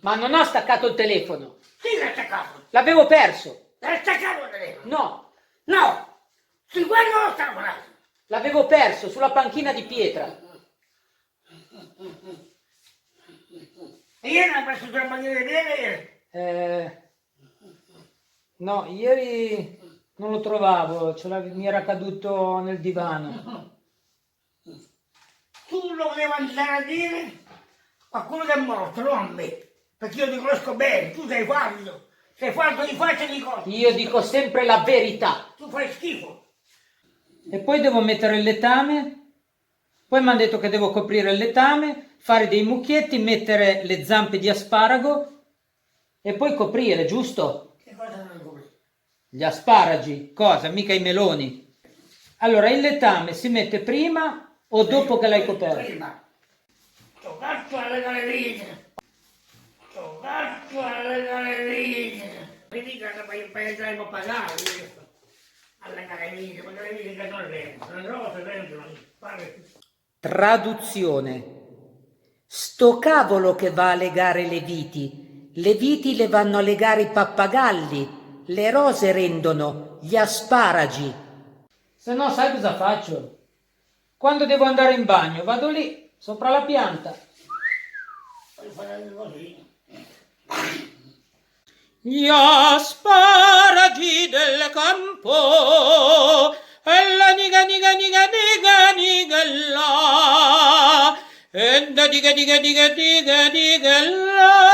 Ma non ho staccato il telefono. Sì, l'hai staccato. L'avevo perso. L'hai staccato il telefono. No, No, su quello lo stavo parlando. l'avevo perso sulla panchina di pietra. E ieri l'hai preso sulla maniera di ieri. No, ieri non lo trovavo, mi era caduto nel divano. Tu lo volevi andare a dire a quello che è morto, non a me. Perché io ti conosco bene, tu sei falso. Sei falso di faccia e di cose. Io dico sempre la verità. Tu fai schifo. E poi devo mettere il letame, poi mi hanno detto che devo coprire il letame, fare dei mucchietti, mettere le zampe di asparago e poi coprire, giusto? Che cosa non vuoi? Gli asparagi, cosa? Mica i meloni. Allora, il letame si mette prima o dopo che l'hai coperto? Prima. Sto cazzo alle gallerie. Sto cazzo alle gallerie. Mi dica che per entrare a pagare questo. Alle gallerie, ma gallerie che non rendono. Non rose rendono. Traduzione. Sto cavolo che va a legare le viti le vanno a legare i pappagalli, le rose rendono gli asparagi. Se no, sai cosa faccio? Quando devo andare in bagno, vado lì, sopra la pianta. Puoi fare così. Gli asparagi del campo, e la niga niga niga niga niga la, e da diga diga diga diga diga la.